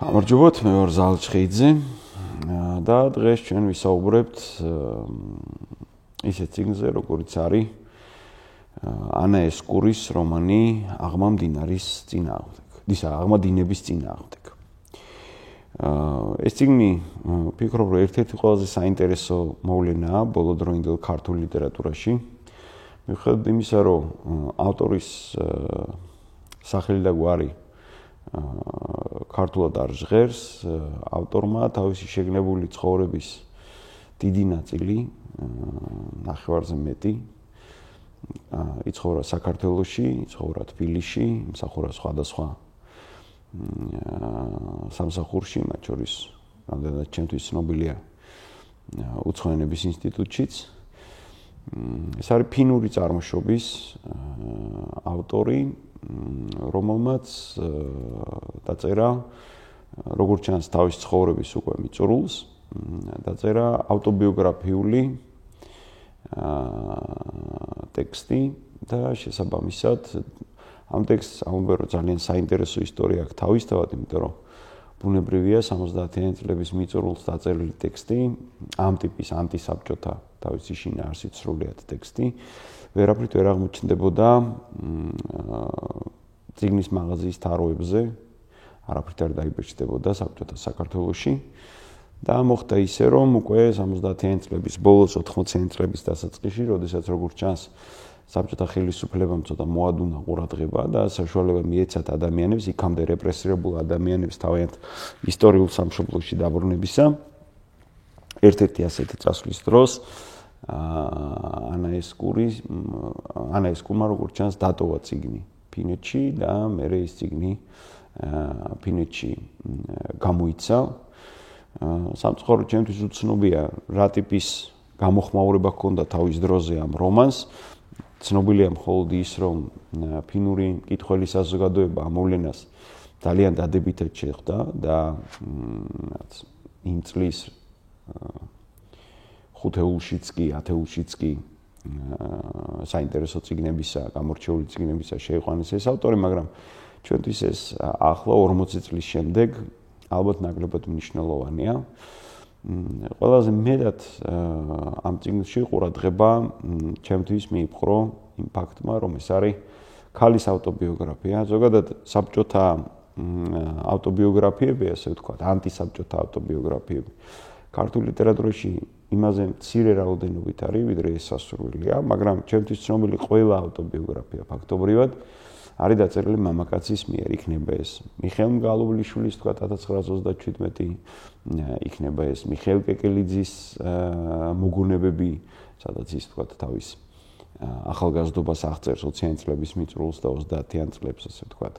გამარჯობათ, მე ვარ ზალ ჩხეიძე და დღეს ჩვენ ვისაუბრებთ ისეთ წიგნზე, როგორიც არის ანა ესკურის რომანი „აღმა მდინარის წინააღმდეგ“. აღმა დინების წინააღმდეგ. ეს წიგნი ვფიქრობ, რომ ერთ-ერთი ყველაზე საინტერესო მოვლენაა ბოლოდროინდელ ქართულ ლიტერატურაში. მიუხედავად იმისა, რომ ავტორის სახელი და გვარი ქართულად არ ჟღერს, ავტორმა თავისი შეგნებული ცხოვრების დიდი ნაწილი, ნახევარზე მეტი, იცხოვრა საქართველოში, იცხოვრა თბილისში, იმსახურა სხვადასხვა სამსახურში, მათ შორის რამდენადაც ჩემთვის ცნობილია უცხოენების ინსტიტუტშიც. ეს არის ფინური წარმოშობის ავტორი, რომელმაც დაწერა, როგორც ჩანს, თავის ცხოვრების უკვე მიწურულს, დაწერა ავტობიოგრაფიული ტექსტი და შესაბამისად ამ ტექსტს ამბობენ, რომ ძალიან საინტერესო ისტორია აქვს თავისთავად, იმიტომ რომ ბუნებრივია 70-იანი წლების მიწურულს დაწერილი ტექსტი, ამ ტიპის ანტისაბჭოთა თავისი შინაარსით სრულიად ტექსტი, ვერაფრით ვერ აღმოჩნდებოდა წიგნის მაღაზიის თაროებზე, არაფრით არ დაიბეჭდებოდა საბჭოთა საქართველოში და მოხდა ისე, რომ უკვე 70-იანი წლების ბოლოს, 80-იანი წლების დასაწყისში, როდესაც როგორც ჩანს, საბჭოთა ხელისუფლებამ ცოტა მოადუნა ყურადღება და საშუალება მიეცათ ადამიანებს, იქამდე რეპრესირებულ ადამიანებს თავიანთ ისტორიულ სამშობლოში დაბრუნებისა. ერთ-ერთი ასეთი წასვლის დროს ანა ესკურმა, როგორც ჩანს, დატოვა წიგნი ფინეთში და მერე ეს წიგნი ფინეთში გამოიცა. სამწუხაროდ ჩემთვის უცნობია, რა ტიპის გამოხმაურება ჰქონდა თავის დროზე ამ რომანს. ცნობილია მხოლოდ ის, რომ ფინური მკითხველი საზოგადოება ამ მოვლენას ძალიან დადებითად შეხვდა და იმ წლის 5 ეულშიც კი, 10 ეულშიც კი საინტერესო წიგნებისა, გამორჩეული წიგნებისა შეიყვანეს ეს ავტორი, მაგრამ ჩვენთვის ეს ახლა 40 წლის შემდეგ ალბათ ნაკლებად მნიშვნელოვანია. ყველაზე მეტად ამ წიგნში ყურადღება ჩემთვის მიიპყრო იმ ფაქტმა, რომ ეს არის ქალის ავტობიოგრაფია. ზოგადად საბჭოთა ავტობიოგრაფიები, ასე ვთქვათ, ანტისაბჭოთა ავტობიოგრაფიები ქართულ ლიტერატურაში იმაზე მცირე რაოდენობით არის, ვიდრე ეს სასურველია, მაგრამ ჩემთვის ცნობილი ყველა ავტობიოგრაფია ფაქტობრივად არის დაწერილი მამაკაცის მიერ, იქნება ეს მიხეილ მგალობლიშვილის, თქვა 1937, იქნება ეს მიხეილ კეკელიძის მოგონებები, სადაც ის თქვა თავის ახალგაზრდობას აღწერს 20-იანი წლების მიწურულს და 30-იან წლებს, ასე ვთქვა,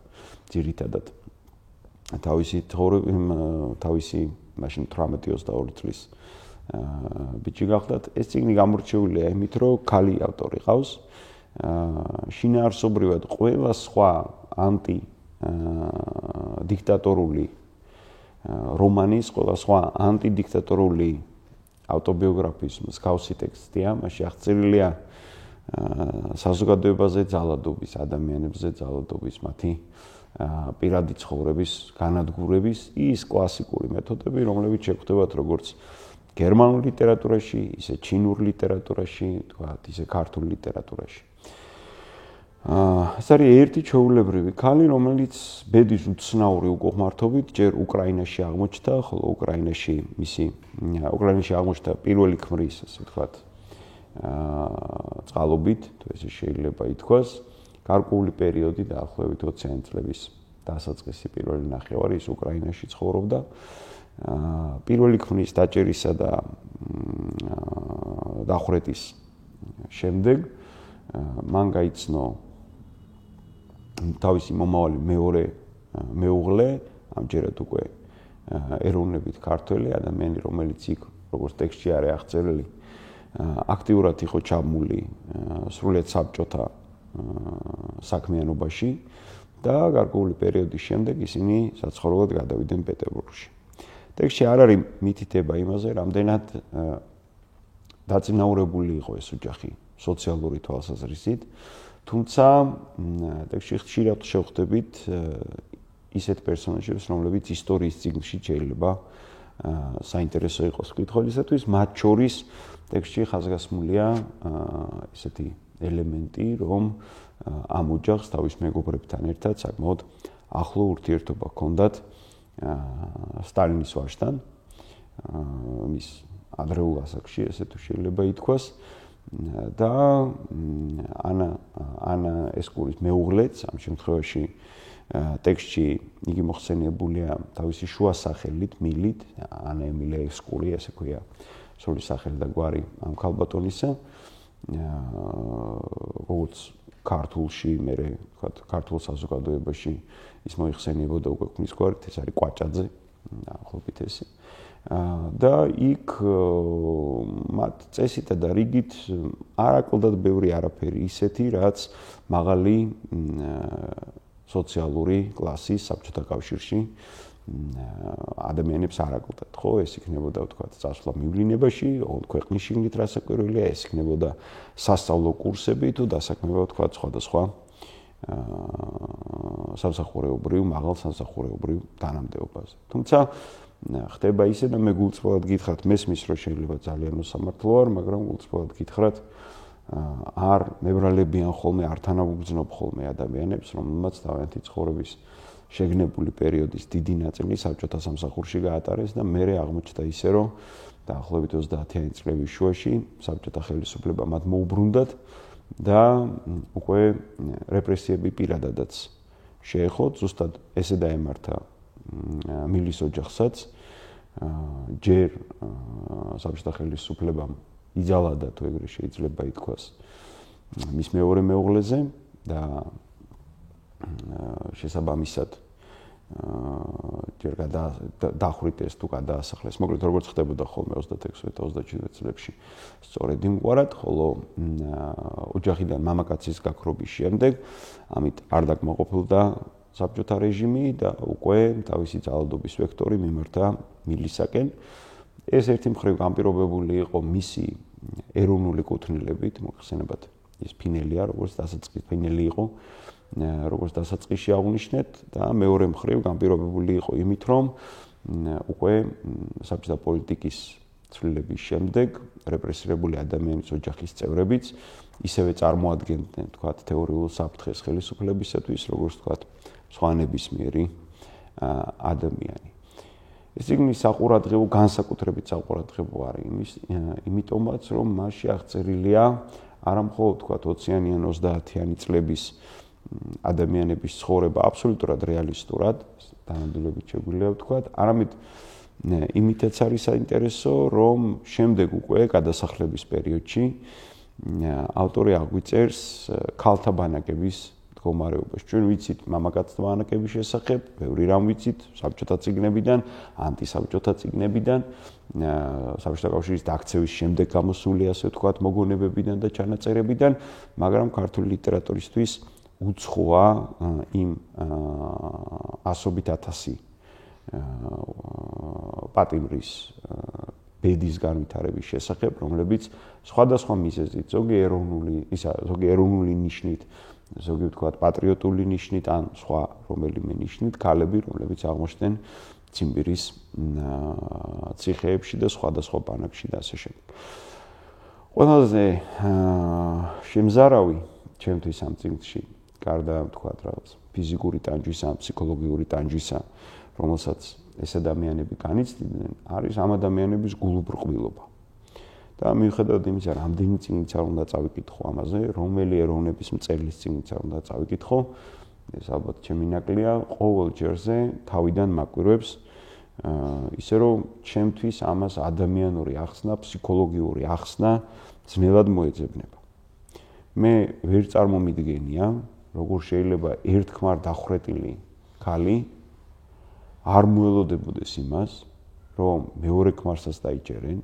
ძირითადად თავისი მაშინ 18-22 წლის ბიჭი გახდათ. ეს წიგნი გამორჩეულია იმით, რომ ქალი ავტორი ყავს. შინაარსობრივად ყველა სხვა ანტიდიქტატორული რომანის, ყველა სხვა ანტიდიქტატორული ავტობიოგრაფიის მსგავსი ტექსტია, მასში აღწერილია საზოგადოებაზე ძალადობის, ადამიანებზე ძალადობის, მათი პირადი ცხოვრების განადგურების ის კლასიკური მეთოდები, რომლებიც შეგვხვდებათ როგორც გერმანულ ლიტერატურაში, ისე ჩინურ ლიტერატურაში, თქვათ, ისე ქართულ ლიტერატურაში. ეს არის ერთი ჩვეულებრივი ქალი, რომელიც ბედის უცნაური უკუღმართობით ჯერ უკრაინაში აღმოჩნდა, ხოლო უკრაინაში აღმოჩნდა პირველი ქმრის, ასე ვთქვათ, წყალობით, თუ ესე შეიძლება ითქვას, გარკვეული პერიოდი დაახლოებით 20-იანი წლების დასაწყისი პირველი ნახევარი ის უკრაინაში ცხოვრობდა. პირველი ქმრის დაჭერისა და დახვრეტის შემდეგ მან გაიცნო თავისი მომავალი მეორე მეუღლე, ამჯერად უკვე ეროვნებით ქართველი ადამიანი, რომელიც იქ, როგორც ტექსტში არის აღწერილი, აქტიურად იყო ჩაბმული სრულიად საბჭოთა საქმიანობაში და გარკვეული პერიოდის შემდეგ ისინი საცხოვრებლად გადავიდნენ პეტერბურგში. ტექსტში არ არის მითითება იმაზე, რამდენად დაწინაურებული იყო ეს ოჯახი სოციალური თვალსაზრისით, თუმცა ტექსტში ხშირად შევხვდებით ისეთ პერსონაჟებს, რომლებიც ისტორიის წიგნში შეიძლება საინტერესო იყოს მკითხველისათვის, მათ შორის ტექსტში ხაზგასმულია ესეთი ელემენტი, რომ ამ ოჯახს თავის მეგობრებთან ერთად საკმაოდ ახლო ურთიერთობა ჰქონდათ სტალინის ვაჟთან, მის ადრეულ ასაკში, ესე თუ შეიძლება ითქვას, და ანა ესკურის მეუღლეც ამ შემთხვევაში ტექსტში იგი მოხსენიებულია თავისი შუა სახელით, მილით, ანა ემილია ესკური, ესე ქვია სრული სახელი და გვარი ამ ქალბატონისა, როგორც ქართულში, მერე ვთქვათ, ქართულ საზოგადოებაში ის მოიხსენიებოდა უკვე ქმნის გვარით, ეს არის კვაჭაძე, ახლობით ესე. და იქ მათ წესითა და რიგით არ აკლდათ ბევრი არაფერი ისეთი, რაც მაღალი სოციალური კლასის საბჭოთა კავშირში ადამიანებს არ აკლდათ, ხო? ეს იქნებოდა, ვთქვათ, წასვლა მივლინებაში, ქვეყნის შიგნით რასაკვირველია, ეს იქნებოდა სასწავლო კურსები თუ დასაქმება, ვთქვათ, სხვადასხვა სამსახურეობრივ, მაღალ სამსახურეობრივ თანამდებობაზე. თუმცა ხდება ისე და მე გულწრფელად გითხრათ, მესმის რომ შეიძლება ძალიან მოსამართლო არ, მაგრამ გულწრფელად გითხრათ, არ მებრალებიან ხოლმე, არ თანაუგრძნობ ხოლმე ადამიანებს, რომელმაც თავიანთი ცხოვრების შეგნებული პერიოდის დიდი ნაწილი საბჭოთა სამსახურში გაატარეს და მერე აღმოჩნდა ისე, რომ დაახლოებით 30-იანი წლების შუაში საბჭოთა ხელისუფლება მათ მოუბრუნდათ და უკვე რეპრესიები პირადადაც შეეხოთ, ზუსტად ესე დაემართა მილის ოჯახსაც, ჯერ საბჭოთა ხელისუფლებამ იძალა თუ ეგრე შეიძლება ითქვას მის მეორე მეუღლეზე და შესაბამისად ჯერ დახვრიტეს თუ გადაასახლეს, მოკლედ როგორც ხდებოდა ხოლმე 26-27 წლებში სწორედ იმგვარად, ხოლო ოჯახიდან მამაკაცის გაქრობის შემდეგ ამით არ დაკმაყოფილდა საბჭოთა რეჟიმი და უკვე თავისი ძალადობის ვექტორი მიმართა მილისაკენ. ეს ერთი მხრივ განპირობებული იყო მისი ეროვნული კუთვნილებით, მოხსენებათ ის ფინელია, როგორც დასაწყისი ფინელი იყო, როგორც დასაწყისში აღნიშნეთ და მეორე მხრივ განპირობებული იყო იმით, რომ უკვე საბჭოთა პოლიტიკის ცვლილების შემდეგ რეპრესირებული ადამიანის ოჯახის წევრებიც ისევე წარმოადგენდნენ, თქვათ, თეორიულ საფრთხეს ხელისუფლებისათვის, როგორც თქვათ, სხვა ნებისმიერი ადამიანი. ეს წიგნი საყურადღებო, განსაკუთრებით საყურადღებო არის იმიტომაც, რომ მასში აღწერილია არა მხოლოდ თქვათ 20-იანი ან 30-იანი წლების ადამიანების ცხოვრება აბსოლუტურად რეალისტურად, თანამდებობით შეგვიძლია ვთქვათ, არამედ იმითაც არის საინტერესო, რომ შემდეგ უკვე გადასახლების პერიოდში ავტორი აღვიწერს ქალთა ბანაკების მდგომარეობას. ჩვენ ვიცით მამაკაცთა ბანაკების შესახებ, ბევრი რამ ვიცით საბჭოთა წიგნებიდან, ანტისაბჭოთა წიგნებიდან, საბჭოთა კავშირის დაქცევის შემდეგ გამოსული, ასე ვთქვათ, მოგონებებიდან და ჩანაწერებიდან, მაგრამ ქართული ლიტერატურისთვის უცხოა იმ ასობით ათასი პატიმრის ბედის განვითარების შესახებ, რომლებიც სხვადასხვა მიზეზით, ზოგი ეროვნული ნიშნით, ზოგი ვთქვათ პატრიოტული ნიშნით ან სხვა რომელიმე ნიშნით, ქალები, რომლებიც აღმოჩნდნენ ციმბირის ციხეებში და სხვადასხვა ბანაკში და ასე შემდეგ. ყველაზე შემზარავი ჩემთვის ამ წიგნში, გარდა ვთქვათ რაღაც ფიზიკური ტანჯვისა, ფსიქოლოგიური ტანჯვისა, რომელსაც ეს ადამიანები განიცდიდნენ, არის ამ ადამიანების გულუბრყვილობა. და მიუხედავად იმისა, რომ ამდენი წიგნიც არ უნდა წავიკითხო ამაზე, რომელი ეროვნების მწერლის წიგნიც არ უნდა წავიკითხო, ეს ალბათ ჩემი ნაკლია, ყოველ ჯერზე თავიდან მაკვირვებს ისე რომ ჩემთვის ამას ადამიანური ახსნა, ფსიქოლოგიური ახსნა ძნელად მოეძებნება. მე ვერ წარმომიდგენია, როგორ შეიძლება ერთქმარ დახვრეტილი ქალი არ მოელოდებოდეს იმას, რომ მეორე ქმარსაც დაიჭერენ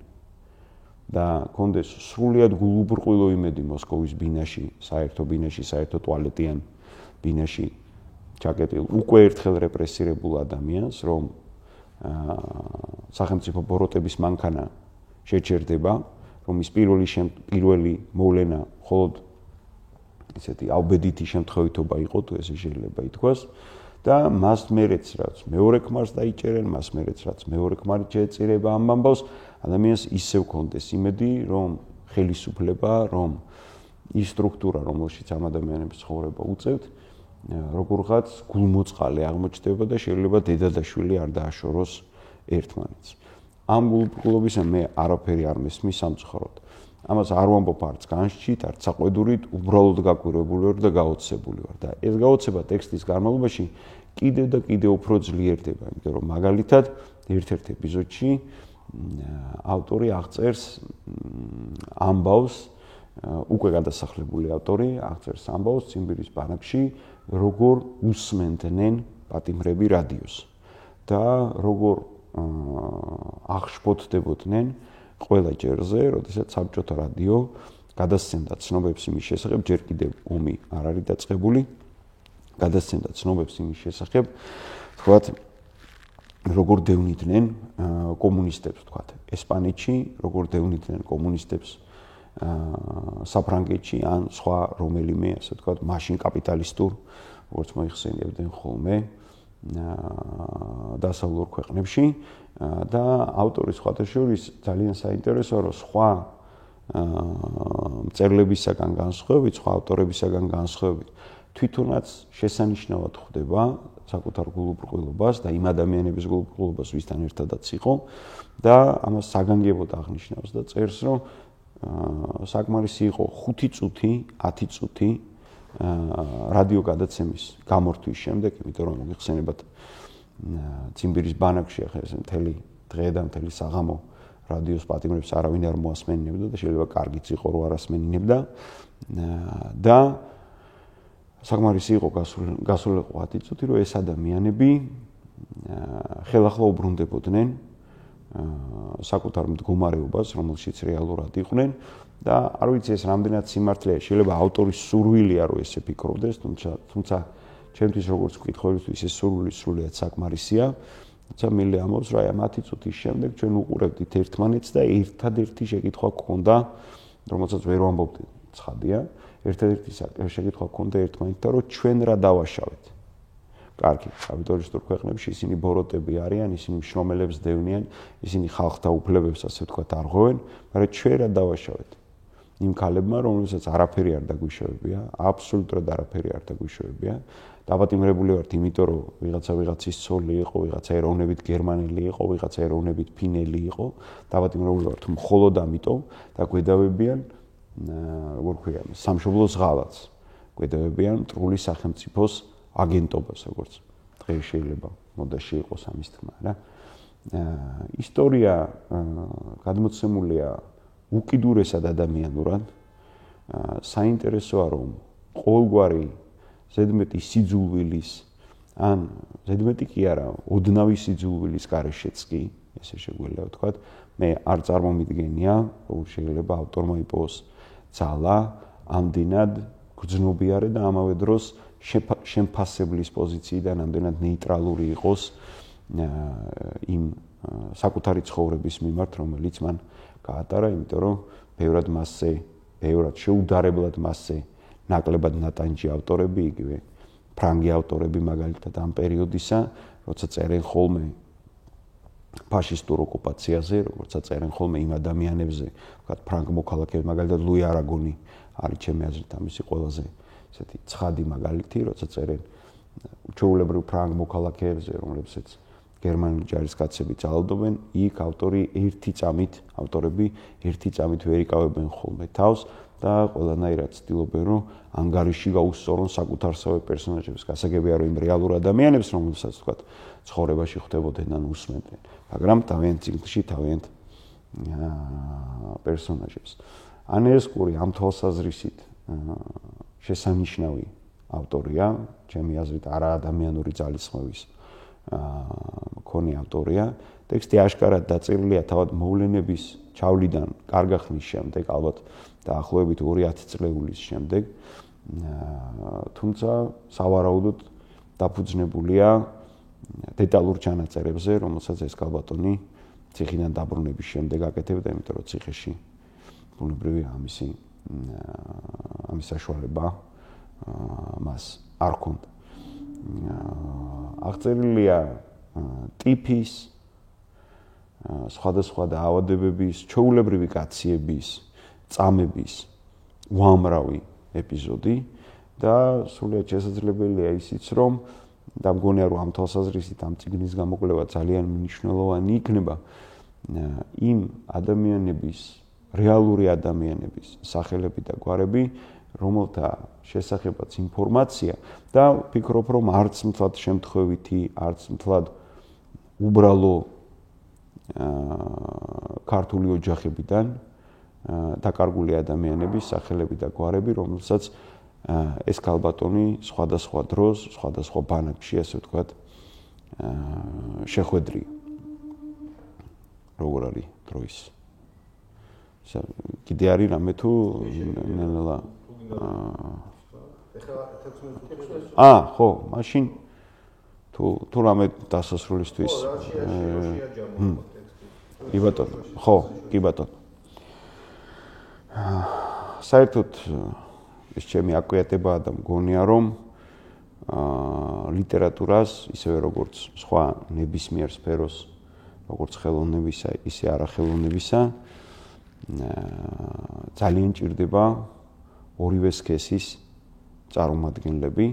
და კონდეს სრულიად გულუბრყვილო იმედი მოსკოვის ბინაში, საერთო ბინაში, საერთო ტუალეტიან ბინაში ჩაკეტილ უკვე ერთხელ რეპრესირებულ ადამიანს, რომ სახელმწიფო ბოროტების მანქანა შეჩერდება, რომ ის პირველი მოვლენა მხოლოდ ესეთი ალბედითი შემთხვევითობა იყო, თუ ესე შეიძლება ითქვას, და მას მერეც რაც მეორე ქმარს დაიჭერენ, მას მერეც რაც მეორე ქმარი შეეწირება ამ ამბავს, ადამიანს ისევ კონდეს იმედი, რომ ხელისუფლება, რომ ის სტრუქტურა, რომელშიც ამ ადამიანების ცხოვრება უწევთ, როგორღაც გულმოწყალე აღმოჩნდება და შეიძლება დედა და შვილი არ დააშოროს ერთმანეთს. ამ გულუბრყვილობისა მე არაფერი არ მესმის სამწუხაროდ. ამას არ ვამბობ არც განსჯით, არც საყვედურით, უბრალოდ გაკვირვებული ვარ და გაოცებული ვარ და ეს გაოცება ტექსტის განმავლობაში კიდევ და კიდევ უფრო ძლიერდება, იმიტომ რომ მაგალითად ერთ-ერთ ეპიზოდში ავტორი აღწერს ამბავს, უკვე გადასახლებული ავტორი აღწერს ამბავს ციმბირის ბანაკში, როგორ უსმენდნენ პატიმრები რადიოს და როგორ აღშფოთდებოდნენ ყველა ჯერზე, როდესაც საბჭოთა რადიო გადასცემდა ცნობებს იმის შესახებ, ჯერ კიდევ ომი არ არის დაწყებული, გადასცემდა ცნობებს იმის შესახებ, თქვათ, როგორ დევნიდნენ კომუნისტებს, თქვათ, ესპანეთში, როგორ დევნიდნენ კომუნისტებს საფრანგეთში ან სხვა რომელიმე, ასე ვთქვათ, მაშინ კაპიტალისტურ, როგორც მოიხსენიებდნენ ხოლმე, დასავლურ ქვეყნებში და ავტორის სხვათა შორის ძალიან საინტერესოა, რომ სხვა მწერლებისაგან განსხვავებით, სხვა ავტორებისაგან განსხვავებით, თვითონაც შესანიშნავად ხვდება საკუთარ გულუბრყვილობას და იმ ადამიანების გულუბრყვილობას, ვისთან ერთადაც იყო და ამას საგანგებოდ აღნიშნავს და წერს, რომ საკმარისი იყო 5 წუთი, 10 წუთი რადიო გადაცემის გამორთვის შემდეგ, იმიტომ რომ მოგიხსენებათ ციმბირის ბანაკში ახლა ეს მთელი დღე და მთელი საღამო რადიოს პატიმრებს არავინ არ მოასმენინებდა და შეიძლება კარგიც იყო რომ არ ასმენინებდა და საკმარისი იყო გასულიყო 10 წუთი რომ ეს ადამიანები ხელახლა უბრუნდებოდნენ საკუთარ მდგომარეობას, რომელშიც რეალურად იყვნენ და არ ვიცი ეს რამდენად სიმართლეა, შეიძლება ავტორის სურვილია რომ ესე ფიქრობდეს, თუმცა ჩემთვის როგორც მკითხველისთვის ეს სურვილი სრულიად საკმარისია. თუმცა მილე ამბობს, რომ აი ამ 10 წუთის შემდეგ ჩვენ უყურებდით ერთმანეთს და ერთადერთი შეკითხვა გქონდა, რომელსაც ვერ ვამბობდი, ცხადია, ერთადერთი შეკითხვა გქონდა ერთმანეთთან, რომ ჩვენ რა დავაშავეთ. კარგი, კაპიტალისტურ ქვეყნებში ისინი ბოროტები არიან, ისინი მშრომელებს დევნიან, ისინი ხალხთა უფლებებს ასე ვთქვათ არღვევენ, მაგრამ ჩვენ რა დავაშავეთ? იმ ქალებმა, რომელსაც არაფერი არ დაგვიშავებია, აბსოლუტურად არაფერი არ დაგვიშავებია. დაპატიმრებული ვართ, იმიტომ რომ ვიღაცის ცოლი იყო, ვიღაცა ეროვნებით გერმანელი იყო, ვიღაცა ეროვნებით ფინელი იყო, დაპატიმრებული ვართ მხოლოდ ამიტომ და გვედავებიან, როგორ ქვია, სამშობლოს ღალატს. გვედავებიან მტრული სახელმწიფოს აგენტობას, როგორც დღეს შეიძლება მოდაში იყოს ამის თქმა, რა. ისტორია გადმოცემულია უკიდურესად ადამიანურად. საინტერესოა, რომ ყოველგვარი ზედმეტი სიძულვილის ან ზედმეტი კი არა, ოდნავი სიძულვილის გარეშეც კი, ესე შეგვიძლია ვთქვათ, მე არ წარმომიდგენია, რომ შეიძლება ავტორმა იპოვოს ძალა ამდენად გრძნობიარე და ამავე დროს შემფასებლის პოზიციიდან ამდენად ნეიტრალური იყოს იმ საკუთარი ცხოვრების მიმართ, რომელიც მან გაატარა, იმიტომ რომ ბევრად შეუდარებლად მასზე ნაკლებად ნატანჯი ავტორები, იგივე ფრანგი ავტორები მაგალითად ამ პერიოდისა, როცა წერენ ხოლმე ფაშისტურ ოკუპაციაზე, როცა წერენ ხოლმე იმ ადამიანებზე, ვთქვათ, ფრანგ მოქალაქეებს, მაგალითად ლუი არაგონი არის ჩემი აზრით ამისი ყველაზე ესეთი ცხადი მაგალითი, როცა წერენ ჩვეულებრივ ფრანგ მოქალაქეებზე, რომლებსაც გერმანული ჯარისკაცები ძალადობენ, იქ ავტორები ერთი წამით ვერ იკავებენ ხოლმე თავს და ყველანაირად ცდილობენ, რომ ანგარიში გაუსწორონ საკუთარსავე პერსონაჟებს. გასაგებია, რომ იმ რეალურ ადამიანებს, რომელსაც თქვათ, ცხოვრებაში ხვდებოდნენ ან უსმენდნენ, მაგრამ თავიანთ ციკლში თავიანთ პერსონაჟებს. ანესკური ამ თვალსაზრისით შესანიშნავი ავტორია, ჩემი აზრით არაადამიანური ძალისხმევის მქონე ავტორია. ტექსტი აშკარად დაწერილია თავად მოვლენების ჩავლიდან კარგა ხნის შემდეგ, ალბათ დაახლოებით 2-10 წლეულის შემდეგ. თუმცა სავარაუდოდ დაფუძნებულია დეტალურ ჩანაწერებზე, რომელსაც ეს კალბატონი ციხიდან დაბრუნების შემდეგ აკეთებდა, იმიტომ რომ ციხეში ბუნებრივია ამის საშუალება მას არ ჰქონდა. აღწერილია ტიფის, სხვადასხვა დაავადებების, ჩვეულებრივი კაციების, წამების უამრავი ეპიზოდი და სრულიად შესაძლებელია ისიც, რომ და მგონია, რომ ამ თვალსაზრისით ამ წიგნის გამოკვლევა ძალიან მნიშვნელოვანი იქნება იმ ადამიანების, რეალური ადამიანების სახელები და გვარები, რომელთა შესახებაც ინფორმაცია და ვფიქრობ, რომ არც მთლად შემთხვევითი, არც მთლად უბრალო ქართული ოჯახებიდან დაკარგული ადამიანების სახელები და გვარები, რომელსაც ეს ქალბატონი სხვადასხვა დროს, სხვადასხვა ბანაკში, ასე ვთქვათ, შეხვედრია. როგორ არის დროის? კიდე არის რამე თუ ნელა ხო, მაშინ თუ რამე დასასრულისთვის კი ბატონო, ხო, კი ბატონო. საერთოდ ეს ჩემი აკვიატებაა და მგონია, რომ ლიტერატურას, ისევე როგორც სხვა ნებისმიერ სფეროს, როგორც ხელოვნებისა, ისე არახელოვნებისა, ძალიან ჭირდება ორივე სქესის წარმომადგენლები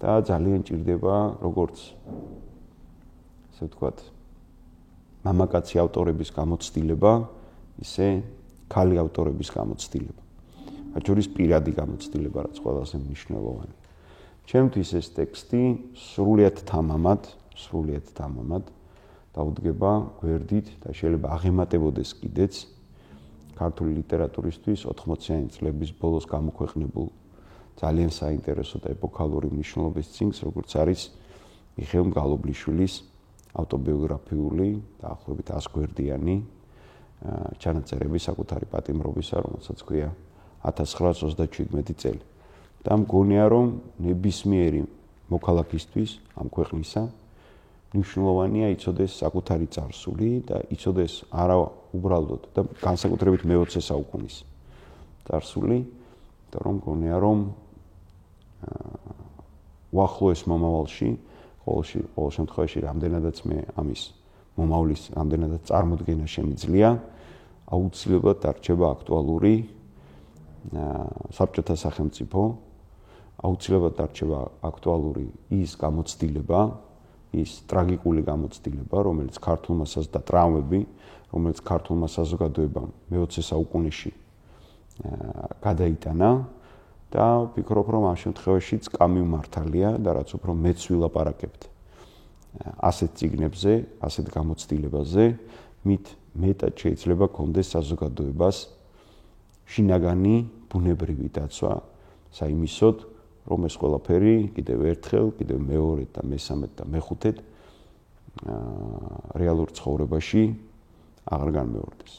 და ძალიან ჭირდება როგორც ასე ვთქვათ, მამაკაცი ავტორების გამოცდილება, ისე ქალი ავტორების გამოცდილება. მათ შორის პირადი გამოცდილება, რაც ყველაზე მნიშვნელოვანი. ჩემთვის ეს ტექსტი სრულიად თამამად დაუდგება გვერდით და შეიძლება აღემატებოდეს კიდეც ქართული ლიტერატურისთვის 80-იანი წლების ბოლოს გამოქვეყნებულ ძალიან საინტერესო და ეპოქალური მნიშვნელობის წიგნს, როგორც არის მიხეილ მგალობლიშვილის ავტობიოგრაფიული დაახლოებით 100 გვერდიანი ჩანაწერები საკუთარი პატიმრობისა, რომელსაც ქვია 1937 წელი. და მგონია, რომ ნებისმიერი მოქალაქისთვის ამ ქვეყნისა მნიშვნელოვანია იცოდეს საკუთარი წარსული და იცოდეს არა უბრალოდ და განსაკუთრებით მე-20 საუკუნის წარსული, და რომ მგონია, რომ უახლოეს მომავალში, ყოველ შემთხვევაში რამდენადაც მე ამის მომავლის რამდენადაც წარმოდგენა შემიძლია, აუცილებლად დარჩება აქტუალური საბჭოთა სახელმწიფო, აუცილებლად დარჩება აქტუალური ის გამოცდილება, ის ტრაგიკული გამოცდილება, რომელიც ქართულმა და ტრავმები, რომელიც ქართულმა საზოგადოებამ მე-20 საუკუნეში გადაიტანა და ვფიქრობ, რომ ამ შემთხვევაშიც კამიუმართალია და რაც უფრო მეც ვილაპარაკებთ ასეთ წიგნებზე, ასეთ გამოცდილებაზე, მით მეტად შეიძლება კონდეს საზოგადოებას შინაგანი ბუნებრივი დაცვა საიმისოდ, რომ ეს ყველაფერი კიდევ ერთხელ, კიდევ მეორედ და მესამედ და მეხუთედ რეალურ ცხოვრებაში აღარ განმეორდეს.